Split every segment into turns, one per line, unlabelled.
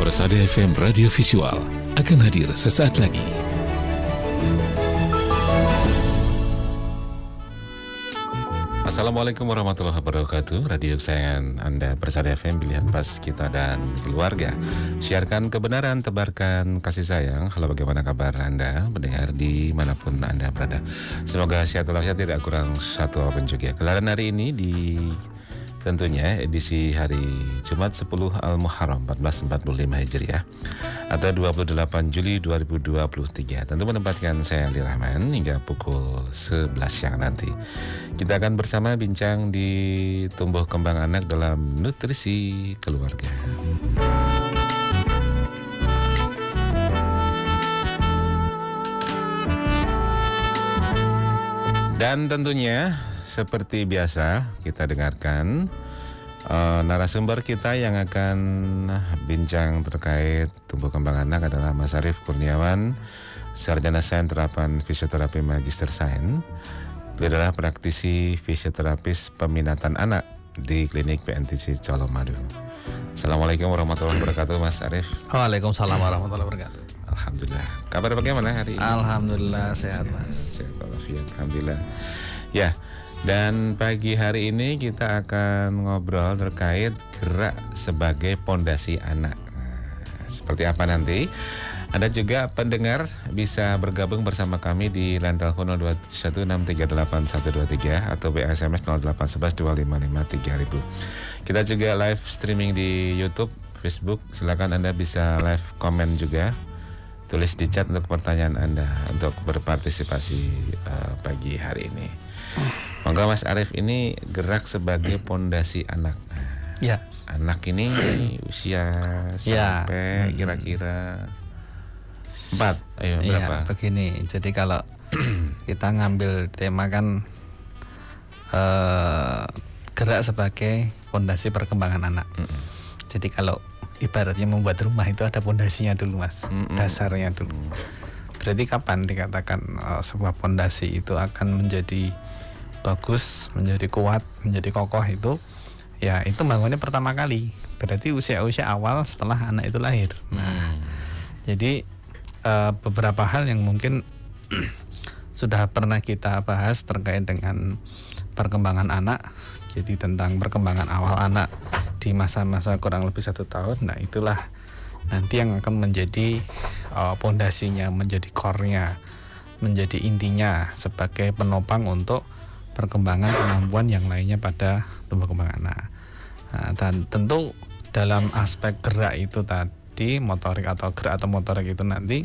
Persada FM Radio Visual akan hadir sesaat lagi. Assalamualaikum warahmatullahi wabarakatuh. Radio kesayangan Anda, Persada FM, pilihan pas kita dan keluarga. Siarkan kebenaran, tebarkan kasih sayang. Halo, bagaimana kabar Anda mendengar dimanapun Anda berada? Semoga sehat walafiat, tidak kurang satu apapun juga. Gelaran hari ini tentunya edisi hari Jumat 10 Al-Muharram 1445 Hijriah atau 28 Juli 2023. Tentu menempatkan saya Ali Rahman hingga pukul 11 siang nanti. Kita akan bersama bincang di tumbuh kembang anak dalam nutrisi keluarga. Dan tentunya seperti biasa kita dengarkan narasumber kita yang akan bincang terkait tumbuh kembang anak adalah Mas Arief Kurniawan, Sarjana Sains Terapan Fisioterapi Magister Sains. Beliau adalah praktisi fisioterapis peminatan anak di Klinik PNTC Colomadu. Assalamualaikum warahmatullahi wabarakatuh, Mas Arief.
Waalaikumsalam warahmatullahi wabarakatuh.
Alhamdulillah. Kabar bagaimana hari ini?
Alhamdulillah sehat, Mas.
Sehat walafiat, alhamdulillah. Ya. Dan pagi hari ini kita akan ngobrol terkait gerak sebagai pondasi anak. Seperti apa nanti? Anda juga pendengar bisa bergabung bersama kami di line telepon 0216381123 atau WA SMS 08112553.000. Kita juga live streaming di YouTube, Facebook. Silakan Anda bisa live komen juga. Tulis di chat untuk pertanyaan Anda untuk berpartisipasi pagi hari ini. Monggo Mas Arief, ini gerak sebagai pondasi anak.
Ya.
Anak ini usia sampai kira-kira 4. Berapa?
Ya, begini. Jadi kalau kita ngambil tema kan gerak sebagai pondasi perkembangan anak. Jadi kalau ibaratnya membuat rumah itu ada pondasinya dulu, Mas. Dasarnya dulu. Berarti kapan dikatakan sebuah pondasi itu akan menjadi bagus, menjadi kuat, menjadi kokoh itu? Ya, itu bangunnya pertama kali. Berarti usia-usia awal setelah anak itu lahir. Nah, jadi beberapa hal yang mungkin sudah pernah kita bahas terkait dengan perkembangan anak. Jadi tentang perkembangan awal anak di masa-masa kurang lebih 1 tahun. Nah, itulah nanti yang akan menjadi pondasinya, menjadi core-nya, menjadi intinya sebagai penopang untuk perkembangan kemampuan yang lainnya pada tumbuh kembang anak. Nah, dan tentu dalam aspek gerak itu tadi, motorik atau gerak atau motorik itu nanti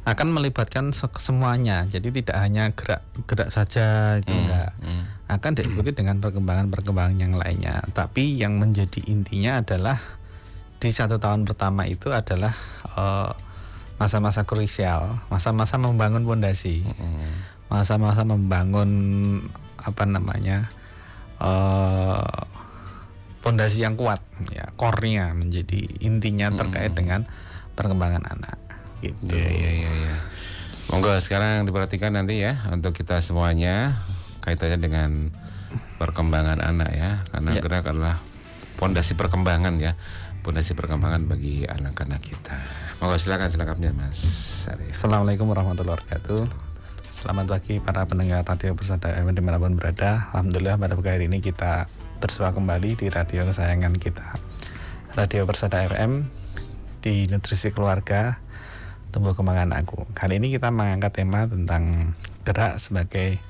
akan melibatkan semuanya. Jadi tidak hanya gerak saja, enggak. Akan diikuti dengan perkembangan yang lainnya. Tapi yang menjadi intinya adalah di 1 tahun pertama itu adalah masa-masa krusial, masa-masa membangun pondasi, masa-masa membangun pondasi yang kuat, ya, core-nya menjadi intinya terkait dengan perkembangan anak. Gitu.
Ya. Monggo sekarang diperhatikan nanti ya untuk kita semuanya kaitannya dengan perkembangan anak ya, karena gerak adalah pondasi perkembangan ya. Pondasi perkembangan bagi anak-anak kita. Monggo silakan Mas Arief.
Assalamualaikum warahmatullahi wabarakatuh. Selamat pagi para pendengar Radio Persada FM dimanapun berada. Alhamdulillah pada pagi hari ini kita bersua kembali di radio kesayangan kita, Radio Persada FM, di nutrisi keluarga, tumbuh kembang anakku. Kali ini kita mengangkat tema tentang gerak sebagai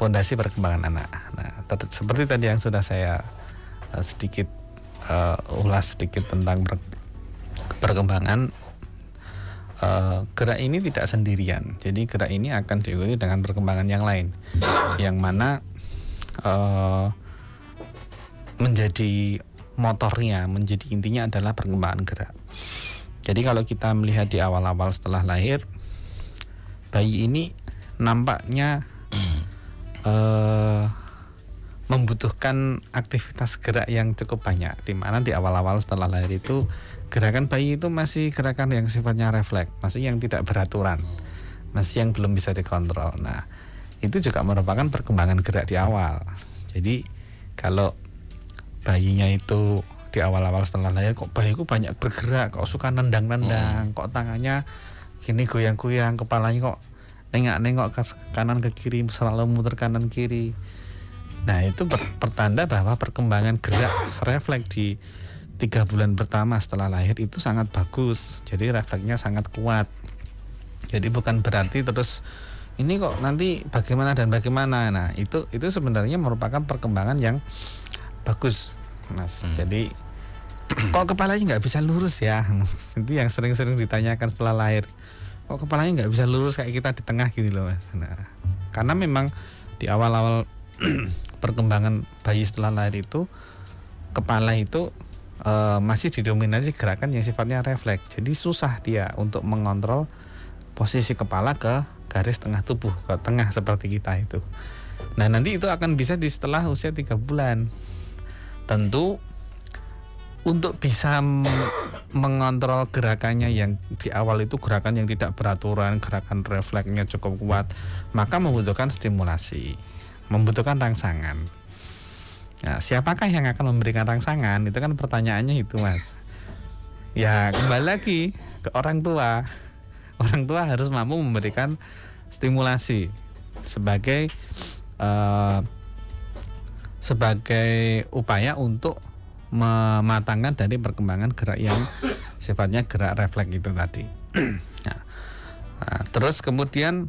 pondasi perkembangan anak. Nah, seperti tadi yang sudah saya sedikit ulas sedikit tentang perkembangan, gerak ini tidak sendirian. Jadi gerak ini akan diikuti dengan perkembangan yang lain, yang mana menjadi motornya, menjadi intinya adalah perkembangan gerak. Jadi kalau kita melihat di awal-awal setelah lahir, bayi ini nampaknya membutuhkan aktivitas gerak yang cukup banyak, di mana di awal-awal setelah lahir itu gerakan bayi itu masih gerakan yang sifatnya refleks, masih yang tidak beraturan, masih yang belum bisa dikontrol. Nah, itu juga merupakan perkembangan gerak di awal. Jadi kalau bayinya itu di awal-awal setelah lahir kok bayiku banyak bergerak, kok suka nendang-nendang, kok tangannya gini goyang-goyang, kepalanya kok nengok-nengok ke kanan ke kiri, selalu muter kanan kiri. Nah itu pertanda bahwa perkembangan gerak refleks di 3 bulan pertama setelah lahir itu sangat bagus. Jadi refleksnya sangat kuat. Jadi bukan berarti terus ini kok nanti bagaimana dan bagaimana. Nah itu sebenarnya merupakan perkembangan yang bagus, Mas. Jadi kok kepalanya nggak bisa lurus ya? Itu yang sering-sering ditanyakan setelah lahir. Kok kepalanya nggak bisa lurus kayak kita di tengah gitu loh, Mas. Nah, karena memang di awal-awal perkembangan bayi setelah lahir itu kepala itu masih didominasi gerakan yang sifatnya refleks. Jadi susah dia untuk mengontrol posisi kepala ke garis tengah tubuh, ke tengah seperti kita itu. Nah nanti itu akan bisa di setelah usia 3 bulan. Tentu untuk bisa mengontrol gerakannya yang di awal itu gerakan yang tidak beraturan, gerakan refleksnya cukup kuat, maka membutuhkan stimulasi, membutuhkan rangsangan. Nah, siapakah yang akan memberikan rangsangan? Itu kan pertanyaannya itu, Mas. Ya kembali lagi ke orang tua. Orang tua harus mampu memberikan stimulasi sebagai upaya untuk mematangkan dari perkembangan gerak yang sifatnya gerak refleks itu tadi. Nah, terus kemudian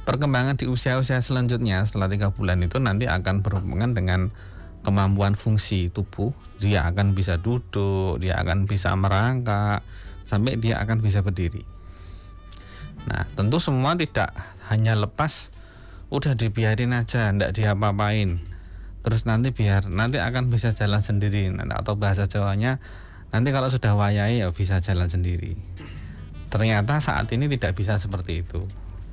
perkembangan di usia-usia selanjutnya setelah 3 bulan itu nanti akan berhubungan dengan kemampuan fungsi tubuh. Dia akan bisa duduk, dia akan bisa merangkak, sampai dia akan bisa berdiri. Nah tentu semua tidak hanya lepas udah dibiarin aja, ndak diapa-apain, terus nanti akan bisa jalan sendiri, atau bahasa Jawanya nanti kalau sudah wayai ya bisa jalan sendiri. Ternyata saat ini tidak bisa seperti itu.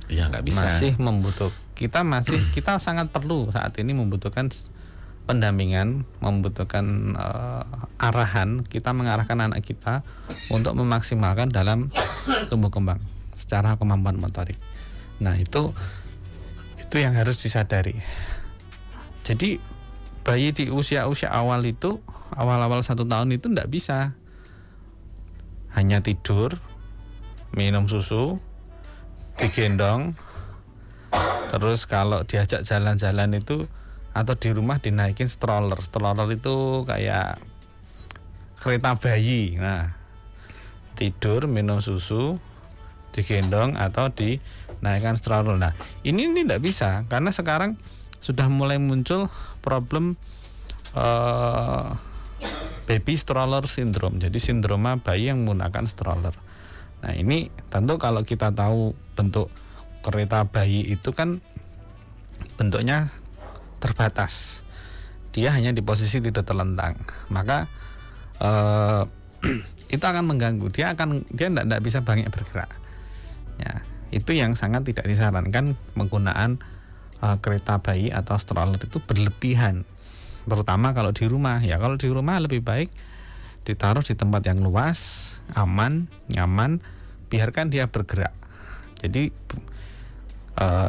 Ya nggak bisa.
Masih kita sangat perlu saat ini membutuhkan pendampingan, membutuhkan arahan. Kita mengarahkan anak kita untuk memaksimalkan dalam tumbuh kembang secara kemampuan motorik. Nah itu yang harus disadari. Jadi bayi di usia-usia awal itu, awal-awal 1 tahun itu tidak bisa hanya tidur, minum susu, digendong, terus kalau diajak jalan-jalan itu atau di rumah dinaikin stroller itu kayak kereta bayi. Nah tidur, minum susu, digendong atau dinaikkan stroller. Nah ini tidak bisa karena sekarang sudah mulai muncul problem baby stroller syndrome. Jadi sindroma bayi yang menggunakan stroller. Nah ini tentu kalau kita tahu bentuk kereta bayi itu kan bentuknya terbatas, dia hanya di posisi tidak terlentang, maka itu akan mengganggu. Dia tidak bisa banyak bergerak. Ya, itu yang sangat tidak disarankan penggunaan kereta bayi atau stroller itu berlebihan, terutama kalau di rumah. Ya kalau di rumah lebih baik ditaruh di tempat yang luas, aman, nyaman, biarkan dia bergerak. Jadi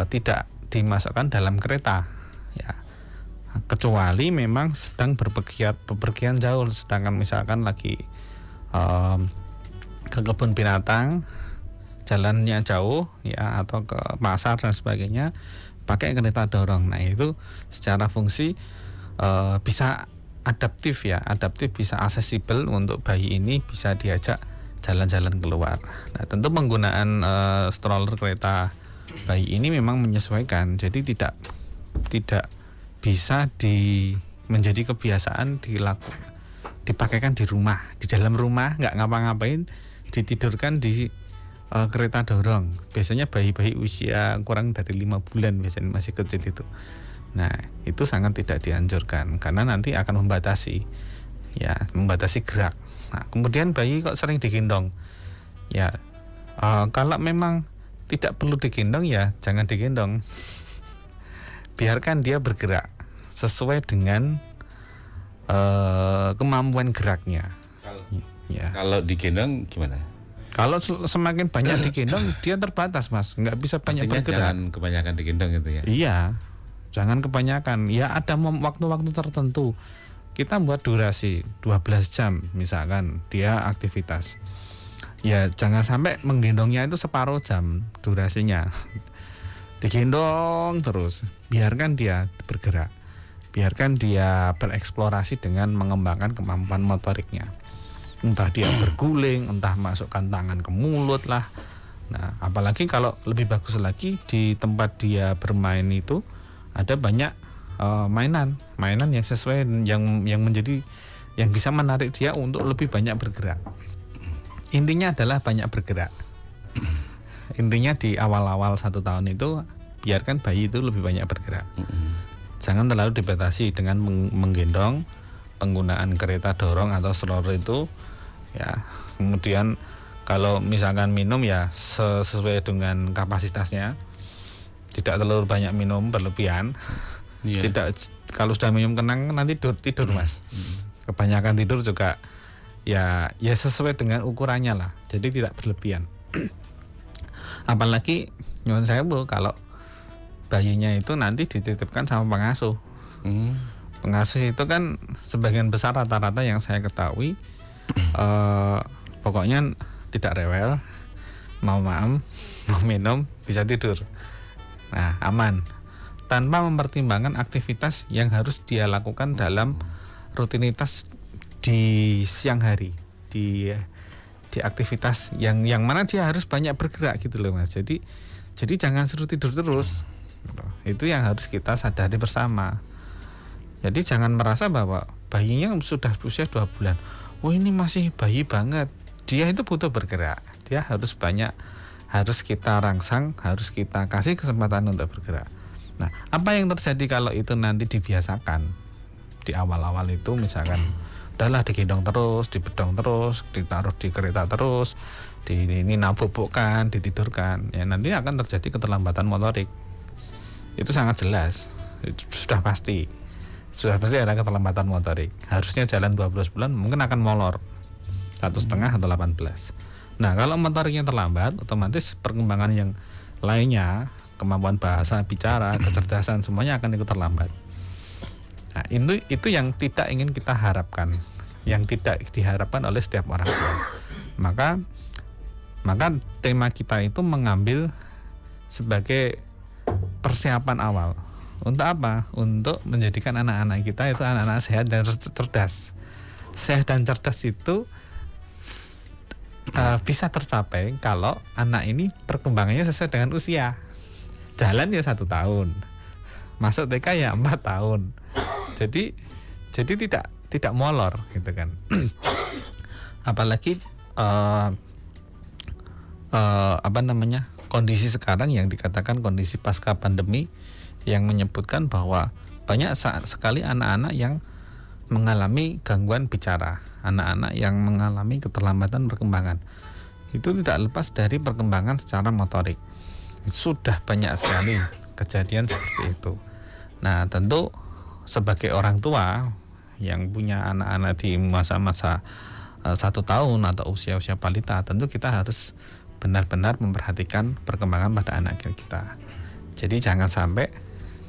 tidak dimasukkan dalam kereta, ya kecuali memang sedang bepergian jauh, sedangkan misalkan lagi ke kebun binatang, jalannya jauh ya, atau ke pasar dan sebagainya, pakai kereta dorong. Nah itu secara fungsi bisa adaptif, bisa aksesibel untuk bayi ini, bisa diajak jalan-jalan keluar. Nah tentu penggunaan stroller kereta bayi ini memang menyesuaikan, jadi tidak bisa menjadi kebiasaan dipakaikan di rumah, di dalam rumah nggak ngapa-ngapain, ditidurkan di kereta dorong. Biasanya bayi-bayi usia kurang dari 5 bulan biasanya masih kecil itu. Nah itu sangat tidak dianjurkan karena nanti akan membatasi gerak. Nah kemudian bayi kok sering digendong, ya kalau memang tidak perlu digendong ya jangan digendong, biarkan dia bergerak sesuai dengan kemampuan geraknya.
Kalau digendong gimana?
Kalau semakin banyak digendong dia terbatas, Mas, nggak bisa banyak bergerak.
Jangan kebanyakan digendong itu ya?
Iya, jangan kebanyakan. Ya ada waktu-waktu tertentu kita buat durasi 12 jam misalkan dia aktivitas. Ya jangan sampai menggendongnya itu separuh jam durasinya. Digendong terus, biarkan dia bergerak. Biarkan dia bereksplorasi dengan mengembangkan kemampuan motoriknya. Entah dia berguling, entah masukkan tangan ke mulut lah. Nah, apalagi kalau lebih bagus lagi di tempat dia bermain itu ada banyak mainan yang sesuai yang menjadi yang bisa menarik dia untuk lebih banyak bergerak. Intinya adalah banyak bergerak. Intinya di awal-awal 1 tahun itu biarkan bayi itu lebih banyak bergerak. Jangan terlalu dibatasi dengan menggendong, penggunaan kereta dorong atau stroller itu ya. Kemudian kalau misalkan minum ya sesuai dengan kapasitasnya. Tidak terlalu banyak minum berlebihan. Tidak, kalau sudah minum kenang nanti tidur Mas. Kebanyakan tidur juga ya sesuai dengan ukurannya lah. Jadi tidak berlebihan. Apalagi nyuwun sewu kalau bayinya itu nanti dititipkan sama pengasuh. Pengasuh itu kan sebagian besar rata-rata yang saya ketahui pokoknya tidak rewel, mau maem, mau minum, bisa tidur. Nah, aman. Tanpa mempertimbangkan aktivitas yang harus dia lakukan dalam rutinitas di siang hari, di aktivitas yang mana dia harus banyak bergerak gitu loh Mas. Jadi jangan suruh tidur terus. Itu yang harus kita sadari bersama. Jadi jangan merasa bahwa bayinya sudah usia 2 bulan. Oh ini masih bayi banget. Dia itu butuh bergerak. Dia harus kita rangsang, harus kita kasih kesempatan untuk bergerak. Nah, apa yang terjadi kalau itu nanti dibiasakan di awal-awal itu misalkan udahlah digendong terus, dibedong terus, ditaruh di kereta terus, ini nabubukkan, ditidurkan, ya nanti akan terjadi keterlambatan motorik. Itu sangat jelas, itu sudah pasti ada keterlambatan motorik. Harusnya jalan 12 bulan mungkin akan molor 1,5 atau 18. Nah kalau motoriknya terlambat, otomatis perkembangan yang lainnya, kemampuan bahasa, bicara, kecerdasan semuanya akan ikut terlambat. Nah itu yang tidak ingin kita harapkan, yang tidak diharapkan oleh setiap orang tua. Maka tema kita itu mengambil sebagai persiapan awal. Untuk apa? Untuk menjadikan anak-anak kita itu anak-anak sehat dan cerdas. Sehat dan cerdas itu bisa tercapai kalau anak ini perkembangannya sesuai dengan usia. Jalan ya 1 tahun, masuk TK ya 4 tahun. Jadi tidak molor gitu kan. Apalagi kondisi sekarang yang dikatakan kondisi pasca pandemi yang menyebutkan bahwa banyak sekali anak-anak yang mengalami gangguan bicara, anak-anak yang mengalami keterlambatan perkembangan. Itu tidak lepas dari perkembangan secara motorik. Sudah banyak sekali kejadian seperti itu. Nah, tentu sebagai orang tua yang punya anak-anak di masa-masa 1 tahun atau usia-usia balita, tentu kita harus benar-benar memperhatikan perkembangan pada anak kita. Jadi jangan sampai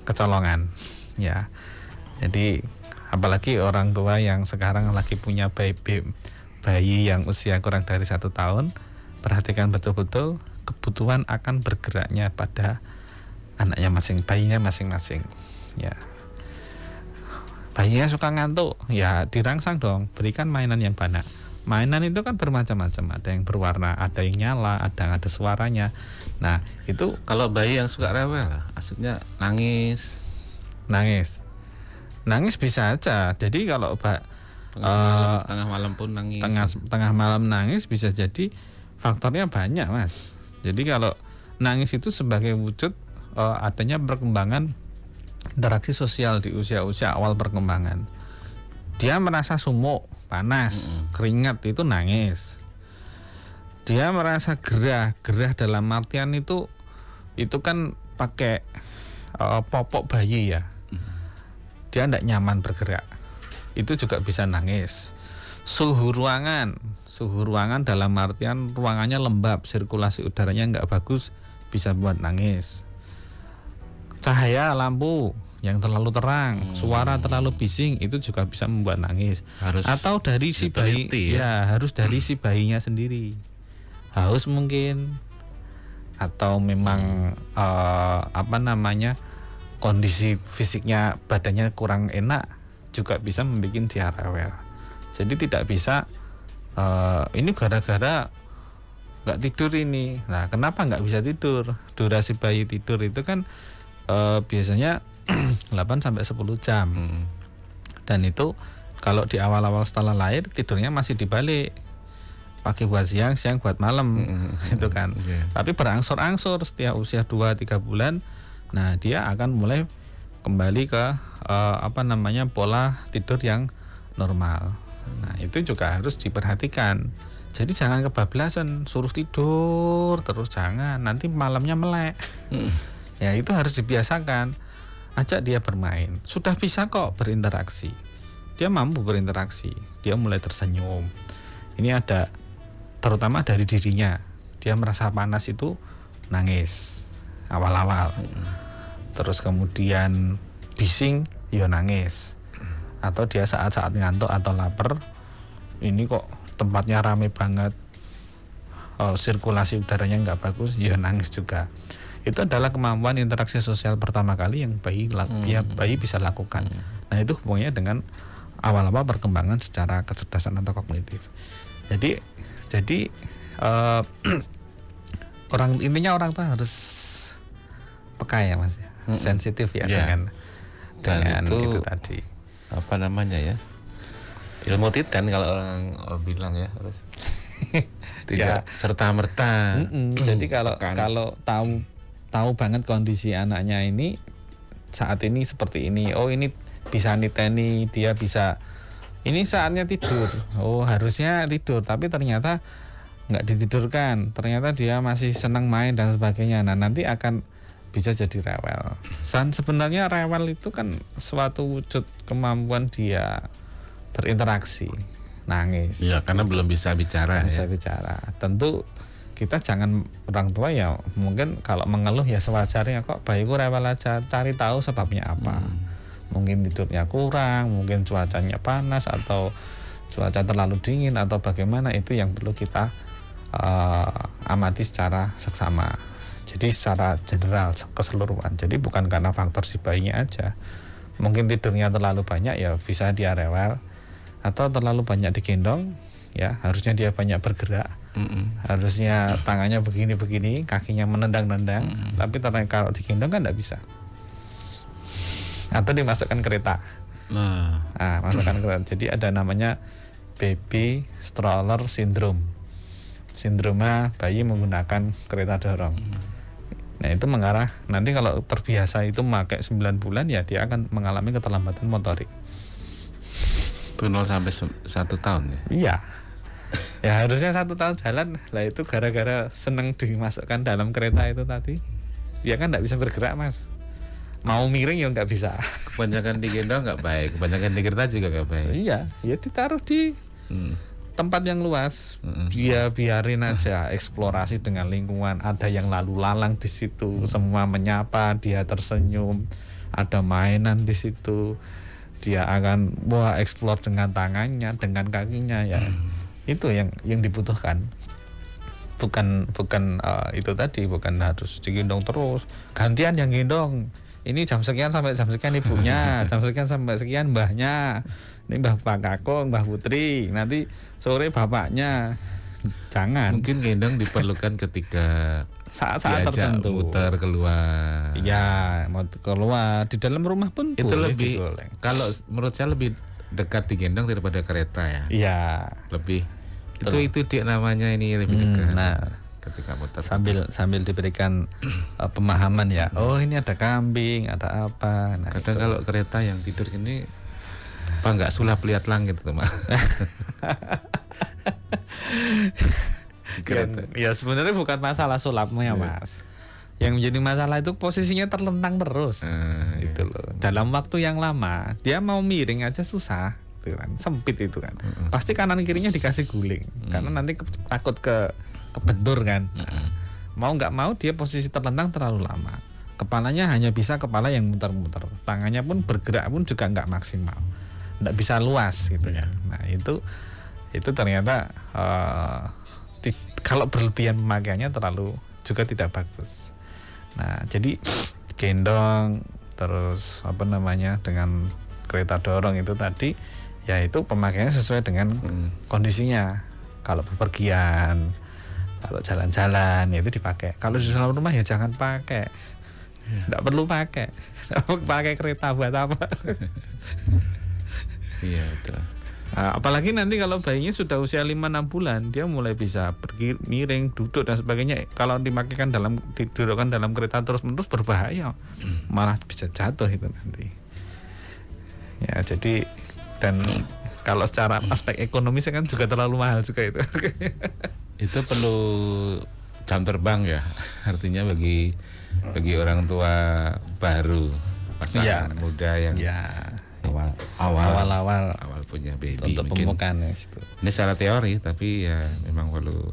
kecolongan, ya. Jadi apalagi orang tua yang sekarang lagi punya bayi yang usia kurang dari 1 tahun, perhatikan betul-betul kebutuhan akan bergeraknya pada anaknya bayinya masing-masing, ya. Bayinya suka ngantuk, ya dirangsang dong, berikan mainan yang banyak. Mainan itu kan bermacam-macam, ada yang berwarna, ada yang nyala, ada yang ada suaranya. Nah itu
kalau bayi yang suka rewel, maksudnya nangis bisa aja. Jadi kalau tengah malam pun nangis,
tengah malam nangis bisa jadi faktornya banyak Mas. Jadi kalau nangis itu sebagai wujud adanya perkembangan interaksi sosial di usia-usia awal perkembangan. Dia merasa sumuk, panas, keringat, itu nangis. Dia merasa gerah dalam artian itu kan pakai popok bayi ya. Dia tidak nyaman bergerak, itu juga bisa nangis. Suhu ruangan dalam artian ruangannya lembab, sirkulasi udaranya nggak bagus, bisa buat nangis. Cahaya lampu yang terlalu terang, suara terlalu bising itu juga bisa membuat nangis.
Harus
Atau dari si bayi,
diteliti
ya harus dari si bayinya sendiri. Haus mungkin, atau memang kondisi fisiknya badannya kurang enak juga bisa membuat dia rewel. Jadi tidak bisa ini gara-gara nggak tidur ini. Nah, kenapa nggak bisa tidur? Durasi bayi tidur itu kan biasanya 8-10 jam. Dan itu kalau di awal-awal setelah lahir tidurnya masih dibalik. Pagi buat siang, siang buat malam. Gitu kan. Tapi berangsur-angsur setiap usia 2-3 bulan, nah dia akan mulai kembali ke pola tidur yang normal. Nah, itu juga harus diperhatikan. Jadi jangan kebablasan suruh tidur terus, jangan, nanti malamnya melek. Ya itu harus dibiasakan. Ajak dia bermain. Sudah bisa kok berinteraksi. Dia mampu berinteraksi. Dia mulai tersenyum. Ini ada terutama dari dirinya. Dia merasa panas itu nangis awal-awal. Terus kemudian bising, ya nangis. Atau dia saat-saat ngantuk atau lapar, ini kok tempatnya rame banget, sirkulasi udaranya nggak bagus, ya nangis juga. Itu adalah kemampuan interaksi sosial pertama kali yang bayi bisa lakukan. Nah, itu hubungannya dengan awal-awal perkembangan secara kecerdasan atau kognitif. Jadi orang tua harus peka ya Mas, sensitif ya dengan itu tadi.
Apa namanya ya? Ilmu titen kalau orang bilang ya, harus tidak serta merta.
Jadi kalau tahu banget kondisi anaknya ini saat ini seperti ini, oh ini bisa niteni, dia bisa, ini saatnya tidur, oh harusnya tidur, tapi ternyata nggak ditidurkan, ternyata dia masih senang main dan sebagainya. Nah, nanti akan bisa jadi rewel. Sebenarnya rewel itu kan suatu wujud kemampuan dia berinteraksi, nangis.
Ya, karena belum bisa bicara.
Bicara. Tentu kita jangan, orang tua ya mungkin kalau mengeluh ya sewajarnya, kok bayiku rewel aja, cari tahu sebabnya apa. Mungkin tidurnya kurang, mungkin cuacanya panas atau cuaca terlalu dingin atau bagaimana, itu yang perlu kita amati secara seksama. Jadi secara general, keseluruhan. Jadi bukan karena faktor si bayinya aja. Mungkin tidurnya terlalu banyak ya bisa dia rewel, atau terlalu banyak digendong ya harusnya dia banyak bergerak. Harusnya tangannya begini-begini, kakinya menendang-nendang, tapi ternyata kalau digendong kan tidak bisa. Atau dimasukkan kereta. Masukkan kereta. Jadi ada namanya baby stroller syndrome. Sindroma bayi menggunakan kereta dorong. Nah, itu mengarah nanti kalau terbiasa itu memakai 9 bulan ya dia akan mengalami keterlambatan motorik.
Itu 0 sampai 1 tahun ya?
Iya. Ya harusnya 1 tahun jalan, lah itu gara-gara seneng dimasukkan dalam kereta itu tadi. Dia kan tidak bisa bergerak Mas. Mau miring ya nggak bisa.
Kebanyakan digendong nggak baik, kebanyakan di kereta juga nggak baik.
Iya, ya ditaruh di tempat yang luas, dia biarin aja eksplorasi dengan lingkungan. Ada yang lalu lalang di situ, semua menyapa, dia tersenyum, ada mainan di situ, dia akan eksplor dengan tangannya, dengan kakinya ya. Itu yang dibutuhkan. Bukan itu tadi, bukan harus digendong terus. Gantian yang gendong. Ini jam sekian sampai jam sekian ibunya, jam sekian sampai sekian mbahnya. Ini Mbah Pak Kakung, Mbah Putri, nanti sore bapaknya. Jangan.
Mungkin gendong diperlukan ketika
saat-saat tertentu
muter keluar.
Ya, mau keluar di dalam rumah pun
itu
boleh
lebih
digoleng.
Kalau menurut saya lebih dekat digendong daripada kereta ya.
Iya.
Lebih. Itu dia namanya ini lebih dekat.
Nah,
ketika muter
sambil diberikan pemahaman ya. Oh, ini ada kambing, ada apa. Nah,
kadang kalau kereta yang tidur ini apa nggak sulap lihat langit tuh Mak.
Ya sebenarnya bukan masalah sulapnya Mas. Yang menjadi masalah itu posisinya terlentang terus. Itu loh. Dalam waktu yang lama, dia mau miring aja susah, gitu kan. Sempit itu kan. Pasti kanan kirinya dikasih guling. Karena nanti takut kebentur kan. Mau nggak mau dia posisi terlentang terlalu lama. kepalanya hanya bisa kepala yang muter-muter, tangannya pun bergerak pun juga nggak maksimal, nggak bisa luas gitu ya. Nah itu ternyata kalau berlebihan pemakaiannya terlalu juga tidak bagus. Nah jadi gendong terus dengan kereta dorong itu tadi ya itu pemakaiannya sesuai dengan kondisinya. Kalau bepergian, kalau jalan-jalan ya itu dipakai. Kalau di dalam rumah ya jangan pakai. Nggak perlu pakai. Pakai kereta buat apa?
Iya betul.
Nah, apalagi nanti kalau bayinya sudah usia 5-6 bulan, dia mulai bisa pergi miring, duduk dan sebagainya. Kalau dimakaikan didudukkan dalam kereta terus-menerus berbahaya, malah bisa jatuh itu nanti. Ya jadi dan kalau secara aspek ekonomis kan juga terlalu mahal juga itu.
Itu perlu jam terbang ya, artinya bagi orang tua baru, pasangan muda yang awal punya baby
untuk
mungkin
pemukaan itu.
Ini secara teori, tapi ya memang perlu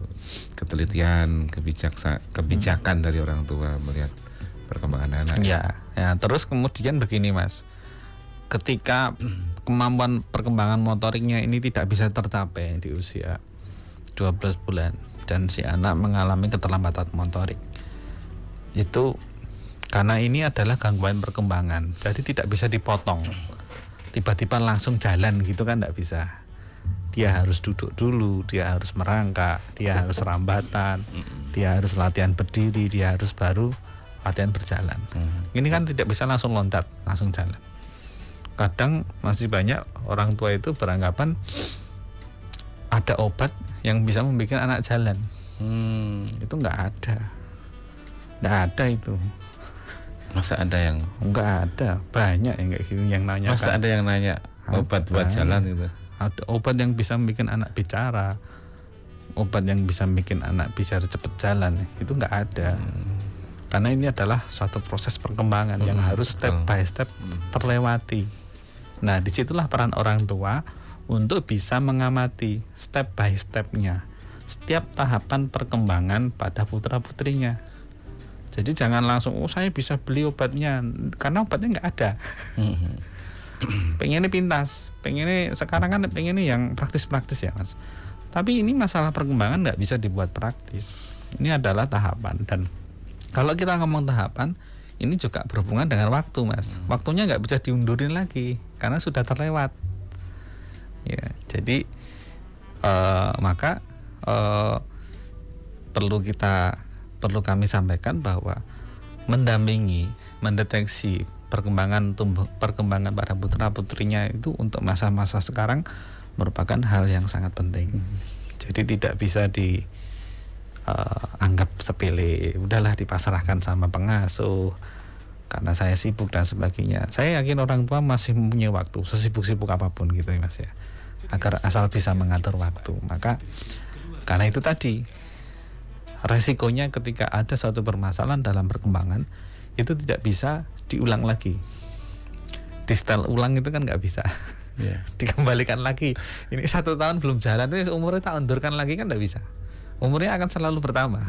ketelitian, kebijakan dari orang tua melihat perkembangan anak.
Ya, terus kemudian begini Mas, ketika kemampuan perkembangan motoriknya ini tidak bisa tercapai di usia 12 bulan dan si anak mengalami keterlambatan motorik, itu karena ini adalah gangguan perkembangan, jadi tidak bisa dipotong. Tiba-tiba langsung jalan gitu kan tidak bisa. Dia harus duduk dulu, dia harus merangkak, dia harus rambatan, dia harus latihan berdiri, dia harus baru latihan berjalan. Ini kan tidak bisa langsung loncat, langsung jalan. Kadang masih banyak orang tua itu beranggapan ada obat yang bisa membuat anak jalan. Itu nggak ada itu.
Masa ada yang?
Enggak ada, banyak yang kayak gitu yang nanya.
Masa ada yang nanya obat buat jalan gitu?
Ada obat yang bisa bikin anak bicara, obat yang bisa bikin anak bisa cepet jalan, itu enggak ada. Karena ini adalah suatu proses perkembangan yang harus step by step terlewati. Nah disitulah peran orang tua untuk bisa mengamati step by stepnya setiap tahapan perkembangan pada putra putrinya. Jadi jangan langsung saya bisa beli obatnya, karena obatnya nggak ada. Pengennya pintas, sekarang kan pengennya yang praktis-praktis ya Mas. Tapi ini masalah perkembangan nggak bisa dibuat praktis. Ini adalah tahapan, dan kalau kita ngomong tahapan, ini juga berhubungan dengan waktu Mas. Waktunya nggak bisa diundurin lagi karena sudah terlewat. Ya, jadi maka perlu kami sampaikan bahwa mendeteksi perkembangan pada putra putrinya itu untuk masa-masa sekarang merupakan hal yang sangat penting. Jadi tidak bisa dianggap sepele, udahlah dipasrahkan sama pengasuh karena saya sibuk dan sebagainya. Saya yakin orang tua masih mempunyai waktu sesibuk-sibuk apapun gitu ya Mas ya, agar asal bisa mengatur waktu. Maka karena itu tadi resikonya ketika ada suatu permasalahan dalam perkembangan itu tidak bisa diulang lagi. Di setel ulang itu kan nggak bisa. Dikembalikan lagi. Ini 1 tahun belum jalan, umurnya tak undurkan lagi kan nggak bisa. Umurnya akan selalu bertambah.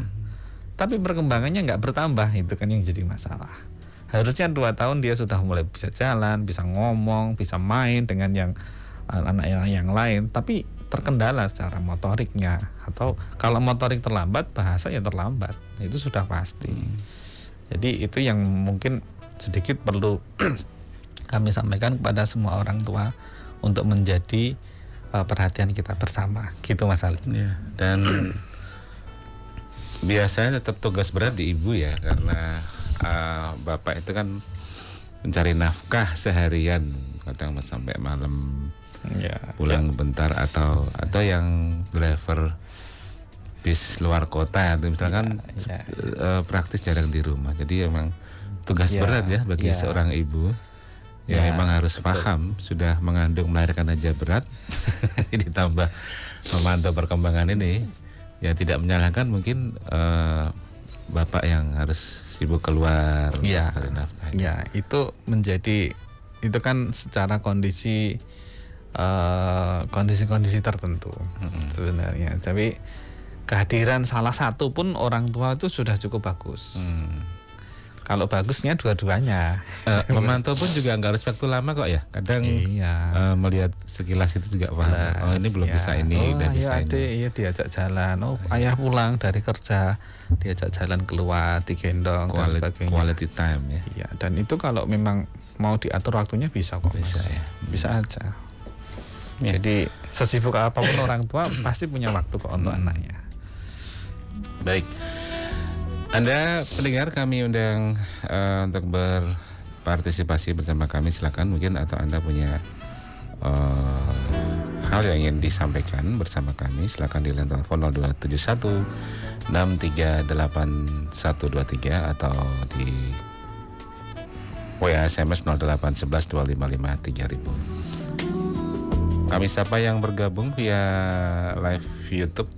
Tapi perkembangannya nggak bertambah, itu kan yang jadi masalah. Harusnya 2 tahun dia sudah mulai bisa jalan, bisa ngomong, bisa main dengan anak yang lain. Tapi terkendala secara motoriknya, atau kalau motorik terlambat, bahasa ya terlambat, itu sudah pasti. Jadi itu yang mungkin sedikit perlu kami sampaikan kepada semua orang tua untuk menjadi perhatian kita bersama, gitu Mas Ali.
Ya, dan biasanya tetap tugas berat di ibu ya, karena bapak itu kan mencari nafkah seharian, kadang sampai malam. Pulang bentar atau yang driver bis luar kota itu misalkan praktis jarang di rumah. Jadi memang tugas berat ya bagi seorang ibu. Memang harus paham, sudah mengandung melahirkan aja berat. Ditambah memantau perkembangan ini, ya tidak menyalahkan mungkin bapak yang harus sibuk keluar cari nafkah.
Ya, itu kan secara kondisi tertentu sebenarnya. Tapi kehadiran salah satu pun orang tua itu sudah cukup bagus. Kalau bagusnya dua-duanya.
Memantau pun juga nggak harus waktu lama kok ya. Kadang melihat sekilas itu juga paham. Oh ini belum bisa ini, udah bisa
adik,
ini.
Iya diajak jalan. Ayah pulang dari kerja, diajak jalan keluar, digendong dan sebagainya.
Quality time ya.
Iya, dan itu kalau memang mau diatur waktunya bisa kok.
Bisa
Mas.
ya.
Bisa aja. Jadi sesibuk apapun orang tua pasti punya waktu kok untuk anaknya.
Baik. Anda pendengar kami undang untuk berpartisipasi bersama kami, silakan mungkin, atau Anda punya hal yang ingin disampaikan bersama kami, silakan di line telepon 0271 638 1123 atau di WA SMS 0811 255 3000. Kami sapa yang bergabung via live YouTube.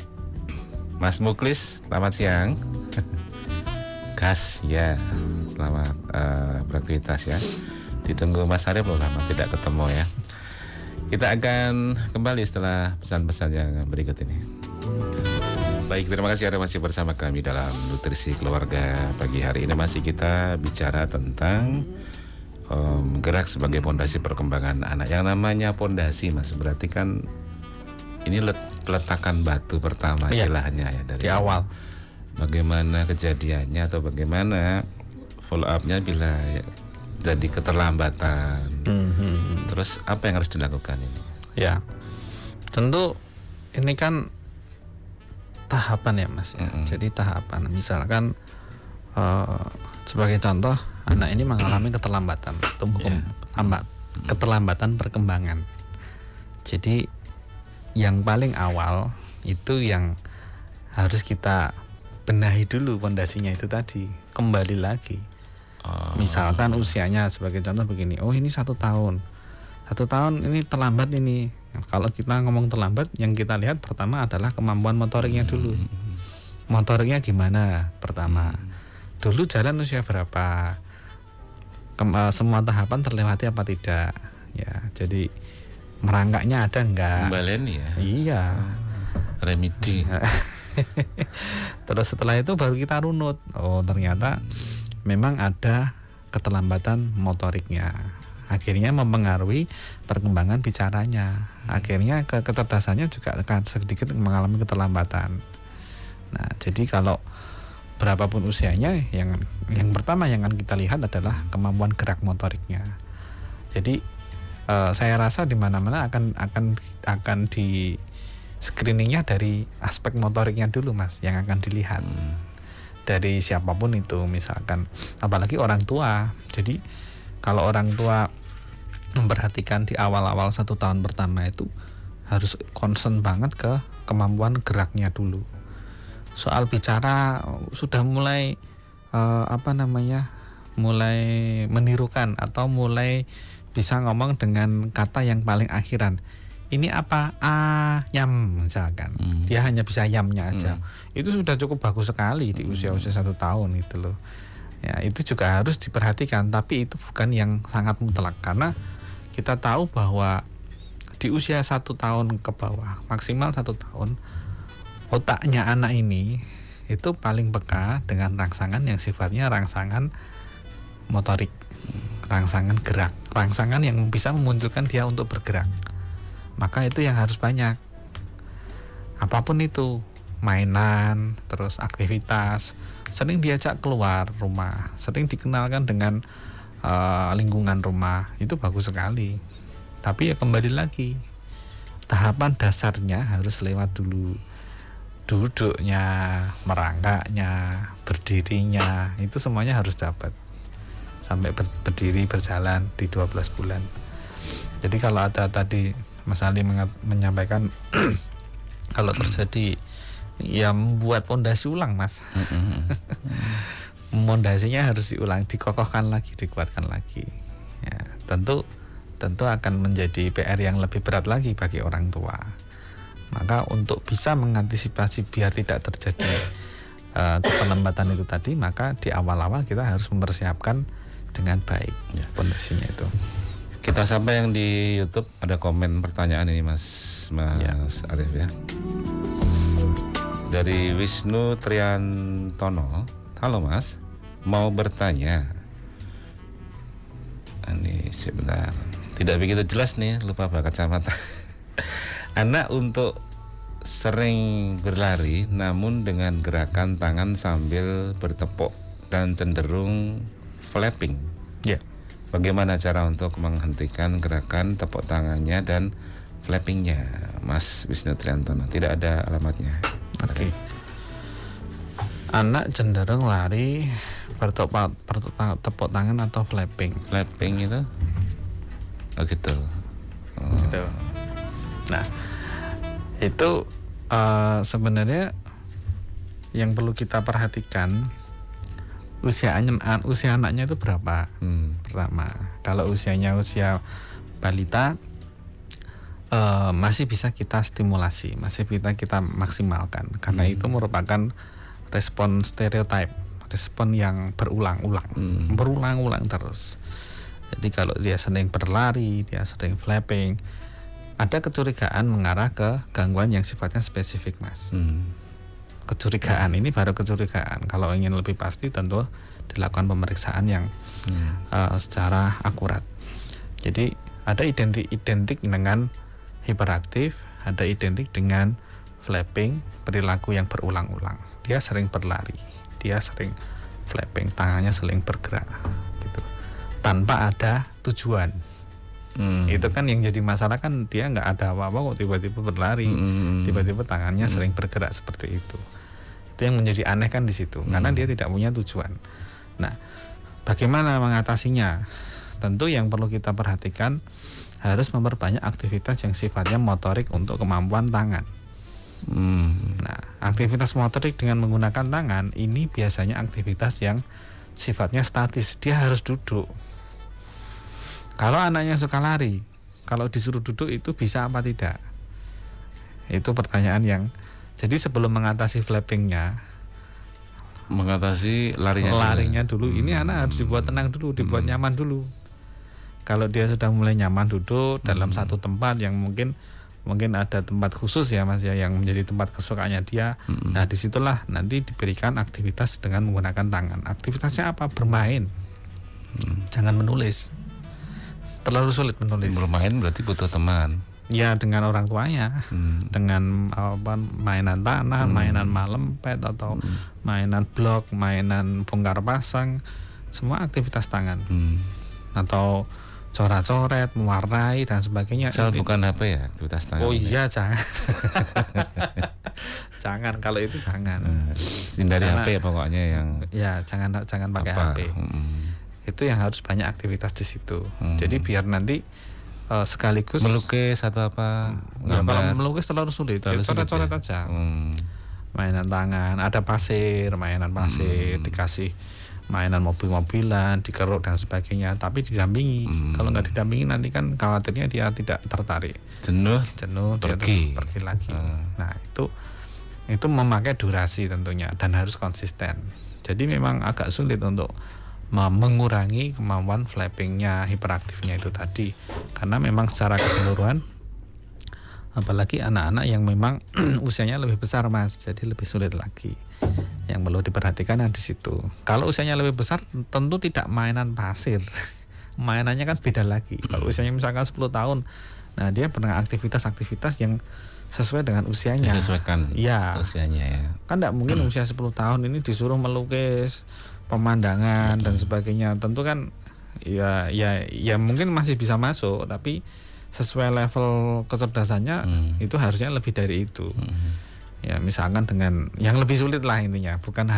Mas Muklis, selamat siang. Gas ya, selamat beraktivitas ya. Ditunggu Mas Arif, loh lama tidak ketemu ya. Kita akan kembali setelah pesan-pesan yang berikut ini. Baik, terima kasih Anda masih bersama kami dalam Nutrisi Keluarga pagi hari ini. Masih kita bicara tentang gerak sebagai pondasi perkembangan anak. Yang namanya pondasi, Mas, berarti kan ini peletakan batu pertama istilahnya ya dari
awal.
Bagaimana kejadiannya atau bagaimana follow up-nya bila jadi keterlambatan. Terus apa yang harus dilakukan ini? Ya,
tentu ini kan tahapan ya Mas ya. Jadi tahapan, misalkan sebagai contoh, anak ini mengalami keterlambatan keterlambatan perkembangan. Jadi yang paling awal itu yang harus kita benahi dulu pondasinya itu tadi, kembali lagi. Misalkan usianya sebagai contoh begini, ini 1 tahun ini terlambat ini. Kalau kita ngomong terlambat, yang kita lihat pertama adalah kemampuan motoriknya dulu. Motoriknya gimana pertama, dulu jalan usia berapa, semua tahapan terlewati apa tidak ya. Jadi merangkaknya ada enggak,
baleni ya.
Iya,
remedi.
Terus setelah itu baru kita runut, ternyata memang ada keterlambatan motoriknya, akhirnya mempengaruhi perkembangan bicaranya, akhirnya kecerdasannya juga akan sedikit mengalami keterlambatan. Nah, jadi kalau berapapun usianya, yang pertama yang akan kita lihat adalah kemampuan gerak motoriknya. Jadi saya rasa di mana-mana akan di screeningnya dari aspek motoriknya dulu Mas, yang akan dilihat dari siapapun itu, misalkan apalagi orang tua. Jadi kalau orang tua memperhatikan di awal-awal 1 tahun pertama itu harus concern banget ke kemampuan geraknya dulu. Soal bicara sudah mulai mulai menirukan atau mulai bisa ngomong dengan kata yang paling akhiran. Ini apa? Ayam misalkan. Dia hanya bisa yamnya aja. Itu sudah cukup bagus sekali di usia-usia 1 tahun itu loh. Ya, itu juga harus diperhatikan, tapi itu bukan yang sangat mutlak, karena kita tahu bahwa di usia 1 tahun ke bawah, maksimal 1 tahun, otaknya anak ini itu paling peka dengan rangsangan yang sifatnya rangsangan motorik, rangsangan gerak, rangsangan yang bisa memunculkan dia untuk bergerak. Maka itu yang harus banyak. Apapun itu, mainan, terus aktivitas, sering diajak keluar rumah, sering dikenalkan dengan lingkungan rumah, itu bagus sekali. Tapi ya kembali lagi, tahapan dasarnya harus lewat dulu. Duduknya, merangkaknya, berdirinya, itu semuanya harus dapat. Sampai berdiri berjalan di 12 bulan. Jadi kalau ada tadi Mas Ali menyampaikan kalau terjadi ya membuat pondasi ulang Mas. Pondasinya harus diulang, dikokohkan lagi, dikuatkan lagi. Ya, tentu akan menjadi PR yang lebih berat lagi bagi orang tua. Maka untuk bisa mengantisipasi biar tidak terjadi keterlambatan itu tadi, maka di awal-awal kita harus mempersiapkan dengan baik pondasinya itu.
Kita sampai yang di YouTube ada komen pertanyaan ini Mas Arif ya. Dari Wisnu Triantono. Halo Mas, mau bertanya. Ini sebentar, tidak begitu jelas nih, lupa pakai kacamata. Anak untuk sering berlari namun dengan gerakan tangan sambil bertepuk dan cenderung flapping.
Ya.
Bagaimana cara untuk menghentikan gerakan tepuk tangannya dan flappingnya, Mas Wisnu Triantono? Tidak ada alamatnya.
Oke. Anak cenderung lari bertepuk tangan atau flapping.
Flapping itu? Oh gitu.
Gitu. Nah, itu sebenarnya yang perlu kita perhatikan usia anaknya itu berapa. Pertama, kalau usianya usia balita, masih bisa kita stimulasi, masih bisa kita maksimalkan, karena itu merupakan respon stereotip, respon yang berulang-ulang terus. Jadi kalau dia sering berlari, dia sering flapping, ada kecurigaan mengarah ke gangguan yang sifatnya spesifik, Mas. Kecurigaan ini baru kecurigaan. Kalau ingin lebih pasti tentu dilakukan pemeriksaan yang secara akurat. Jadi ada identik dengan hiperaktif, ada identik dengan flapping, perilaku yang berulang-ulang. Dia sering berlari, dia sering flapping, tangannya sering bergerak gitu, tanpa ada tujuan. Itu kan yang jadi masalah, kan dia nggak ada apa-apa kok tiba-tiba berlari, tiba-tiba tangannya sering bergerak seperti itu. Itu yang menjadi aneh kan di situ, karena dia tidak punya tujuan. Nah, bagaimana mengatasinya? Tentu yang perlu kita perhatikan harus memperbanyak aktivitas yang sifatnya motorik untuk kemampuan tangan. Nah, aktivitas motorik dengan menggunakan tangan ini biasanya aktivitas yang sifatnya statis, dia harus duduk. Kalau anaknya suka lari, kalau disuruh duduk itu bisa apa tidak? Itu pertanyaan yang, jadi sebelum mengatasi flappingnya,
mengatasi larinya
dulu. Ini anak harus dibuat tenang dulu, dibuat nyaman dulu. Kalau dia sudah mulai nyaman duduk dalam satu tempat yang mungkin ada tempat khusus ya, Mas ya, yang menjadi tempat kesukaannya dia. Nah, disitulah nanti diberikan aktivitas dengan menggunakan tangan. Aktivitasnya apa? Bermain. Jangan menulis. Terlalu sulit menulis.
Bermain berarti butuh teman.
Ya, dengan orang tuanya. Dengan mainan tanah, mainan malempet, atau mainan blok, mainan bongkar pasang, semua aktivitas tangan. Atau coret-coret, mewarnai dan sebagainya.
Bukan HP ya, aktivitas tangan.
Oh iya, jangan. Jangan, kalau itu jangan.
Hindari HP ya pokoknya yang.
Ya, jangan pakai HP. Itu yang harus banyak aktivitas di situ. Jadi biar nanti sekaligus
melukis atau apa.
Ya, kalau melukis terlalu sulit. Coret-coret aja. Mainan tangan, ada pasir, mainan pasir, dikasih mainan mobil-mobilan, dikeruk dan sebagainya, tapi didampingi. Kalau nggak didampingi nanti kan khawatirnya dia tidak tertarik, jenuh
pergi
lagi. Nah, itu memakai durasi tentunya dan harus konsisten. Jadi memang agak sulit untuk mengurangi kemampuan flappingnya, hiperaktifnya itu tadi, karena memang secara keseluruhan, apalagi anak-anak yang memang usianya lebih besar, Mas, jadi lebih sulit lagi. Yang perlu diperhatikan di situ. Kalau usianya lebih besar, tentu tidak mainan pasir. Mainannya kan beda lagi. Kalau usianya misalkan 10 tahun, nah dia pernah aktivitas-aktivitas yang sesuai dengan usianya.
Disesuaikan usianya ya.
Kan tidak mungkin usia 10 tahun ini disuruh melukis pemandangan dan sebagainya. Tentu kan ya mungkin masih bisa masuk, tapi sesuai level kecerdasannya itu harusnya lebih dari itu. Ya, misalkan dengan yang lebih sulit lah intinya, bukan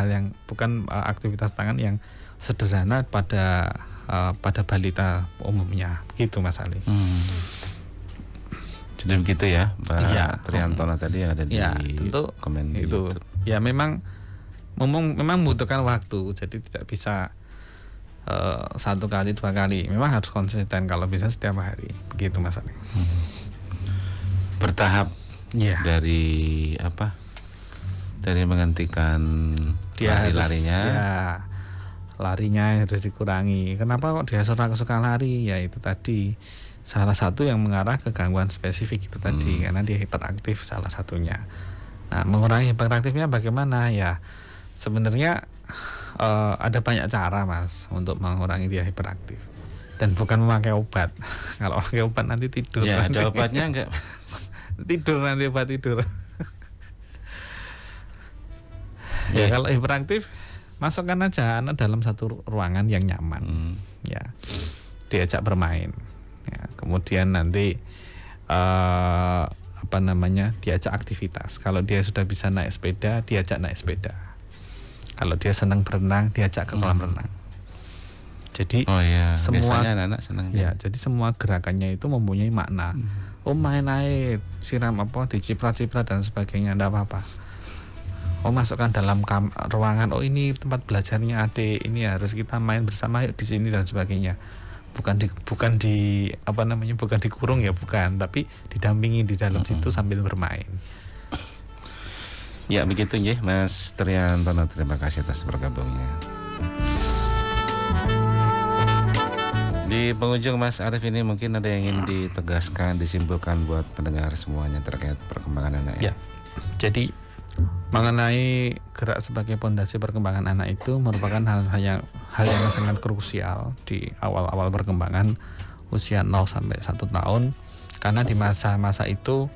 aktivitas tangan yang sederhana pada balita umumnya, begitu Mas Ali.
Jadi begitu ya, Pak Triantono tadi yang ada di
tentu
komen
itu.
YouTube.
Ya memang membutuhkan waktu, jadi tidak bisa 1 kali 2 kali, memang harus konsisten, kalau bisa setiap hari, begitu Mas Ali.
Bertahap. Dari dari menghentikan larinya.
Larinya harus dikurangi. Kenapa kok dia suka lari? Ya itu tadi, salah satu yang mengarah ke gangguan spesifik itu tadi, karena dia hiperaktif salah satunya. Nah, mengurangi hiperaktifnya bagaimana? Ya sebenarnya ada banyak cara Mas untuk mengurangi dia hiperaktif dan bukan memakai obat. Kalau pakai obat nanti tidur.
Ya,
nanti.
ada obatnya enggak?
Tidur nanti obat tidur. Ya kalau hiperaktif masukkan aja anak dalam satu ruangan yang nyaman. Ya, diajak bermain. Ya, kemudian nanti diajak aktivitas. Kalau dia sudah bisa naik sepeda, diajak naik sepeda. Kalau dia senang berenang, diajak ke kolam renang. Jadi semua
biasanya anak-anak senang.
Ya, jadi semua gerakannya itu mempunyai makna. Main air, siram diciprat-ciprat dan sebagainya, enggak apa-apa. Masukkan dalam ruangan. Ini tempat belajarnya adik. Ini harus kita main bersama di sini dan sebagainya. Bukan dikurung ya, bukan, tapi didampingi di dalam situ sambil bermain.
Ya begitu ya Mas Triantono, terima kasih atas bergabungnya. Di penghujung Mas Arief ini mungkin ada yang ingin ditegaskan, disimpulkan buat pendengar semuanya terkait perkembangan anak
ya. Jadi mengenai gerak sebagai pondasi perkembangan anak itu merupakan hal yang sangat krusial di awal-awal perkembangan usia 0 sampai 1 tahun, karena di masa-masa itu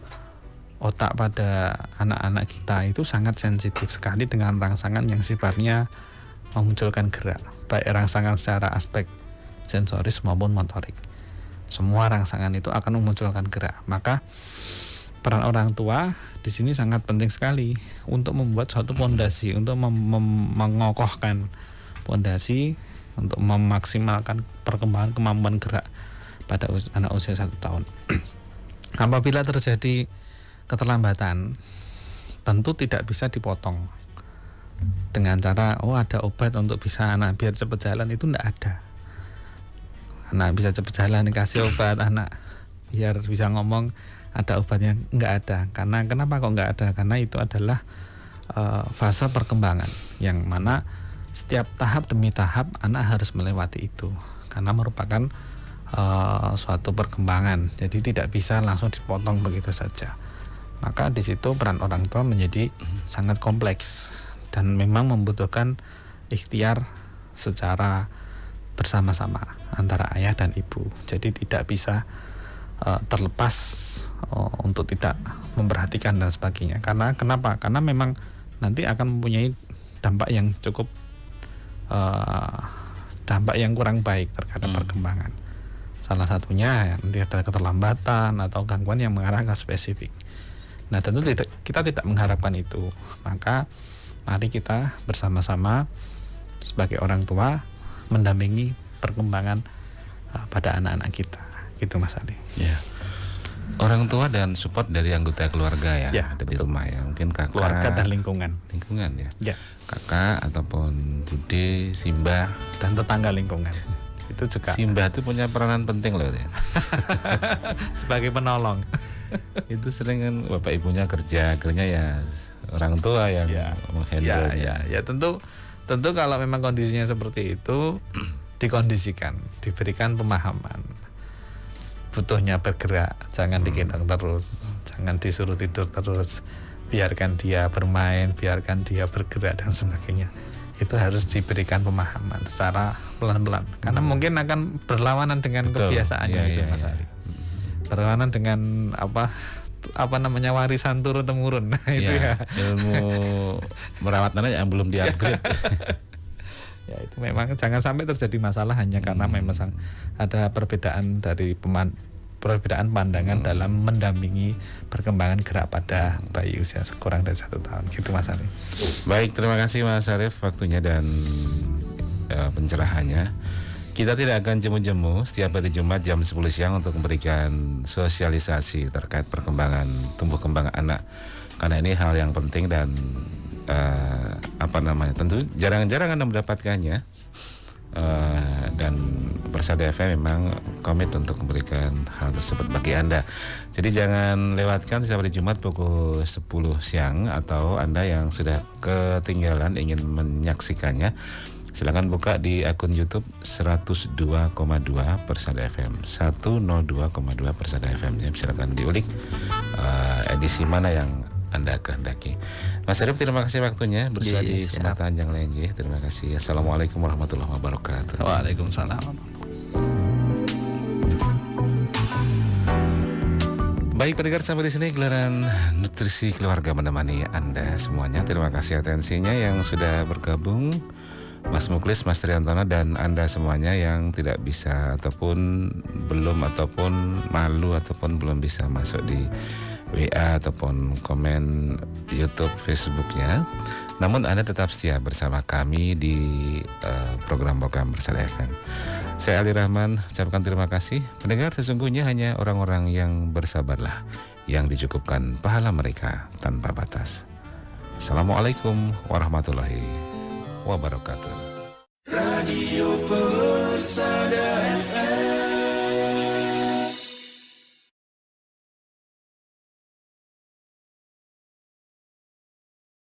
otak pada anak-anak kita itu sangat sensitif sekali dengan rangsangan yang sifatnya memunculkan gerak, baik rangsangan secara aspek sensoris maupun motorik. Semua rangsangan itu akan memunculkan gerak. Maka peran orang tua di sini sangat penting sekali untuk membuat suatu pondasi, untuk mengokohkan pondasi, untuk memaksimalkan perkembangan kemampuan gerak pada anak usia 1 tahun. Apabila terjadi keterlambatan, tentu tidak bisa dipotong dengan cara ada obat untuk bisa anak biar cepat jalan, itu tidak ada. Anak bisa cepat jalan dikasih obat, anak biar bisa ngomong ada obatnya, nggak ada. Karena kenapa kok nggak ada? Karena itu adalah fase perkembangan yang mana setiap tahap demi tahap anak harus melewati itu, karena merupakan suatu perkembangan. Jadi tidak bisa langsung dipotong begitu saja. Maka di situ peran orang tua menjadi sangat kompleks dan memang membutuhkan ikhtiar secara bersama-sama antara ayah dan ibu. Jadi tidak bisa terlepas untuk tidak memperhatikan dan sebagainya. Karena kenapa? Karena memang nanti akan mempunyai dampak yang cukup dampak yang kurang baik terhadap perkembangan. Salah satunya nanti ada keterlambatan atau gangguan yang mengarah ke spesifik. Nah, tentu kita tidak mengharapkan itu. Maka mari kita bersama-sama sebagai orang tua mendampingi perkembangan pada anak-anak kita. Gitu Mas Ali.
Ya. Orang tua dan support dari anggota keluarga ya, ada di
betul.
rumah ya. Mungkin kakak,
keluarga dan lingkungan
ya.
Ya.
Kakak ataupun bude, simbah
dan tetangga lingkungan. Itu juga.
Simbah itu punya peranan penting loh ya.
Sebagai penolong.
Itu sering kan bapak ibunya kerja, akhirnya ya orang tua yang menghandle.
Ya, tentu kalau memang kondisinya seperti itu dikondisikan, diberikan pemahaman. Butuhnya bergerak, jangan digendong terus, jangan disuruh tidur terus, biarkan dia bermain, biarkan dia bergerak dan sebagainya. Itu harus diberikan pemahaman secara pelan-pelan, karena mungkin akan berlawanan dengan kebiasaannya itu Mas Ali. Berlawanan dengan warisan turun temurun. Itu ya.
Ilmu merawat anak yang belum di-upgrade.
Ya, itu memang jangan sampai terjadi masalah hanya karena memang ada perbedaan pandangan dalam mendampingi perkembangan gerak pada bayi usia kurang dari 1 tahun. Gitu Mas Ali.
Baik, terima kasih Mas Arief waktunya dan pencerahannya. Kita tidak akan jemu-jemu setiap hari Jumat jam 10 siang untuk memberikan sosialisasi terkait perkembangan tumbuh kembang anak, karena ini hal yang penting dan tentu jarang-jarang Anda mendapatkannya, dan Persada FM memang komit untuk memberikan hal tersebut bagi Anda. Jadi jangan lewatkan setiap hari Jumat pukul 10 siang, atau Anda yang sudah ketinggalan ingin menyaksikannya, silakan buka di akun YouTube 102,2 Persada FM, 102,2 Persada FM. Silakan diulik edisi mana yang Anda kehendaki. Mas Arif, terima kasih waktunya bersua di
Siap.
kesempatan yang lain. Terima kasih. Assalamualaikum warahmatullahi wabarakatuh.
Waalaikumsalam.
Baik pendengar, sampai di sini gelaran nutrisi keluarga menemani Anda semuanya. Terima kasih atensinya yang sudah bergabung, Mas Muklis, Mas Triantono, dan Anda semuanya yang tidak bisa ataupun belum ataupun malu ataupun belum bisa masuk di WA ataupun komen YouTube, Facebooknya. Namun Anda tetap setia bersama kami di program-program Bersada FM. Saya Ali Rahman, ucapkan terima kasih. Pendengar, sesungguhnya hanya orang-orang yang bersabarlah yang dicukupkan pahala mereka tanpa batas. Assalamualaikum warahmatullahi wabarakatuh.
Radio Persada FM.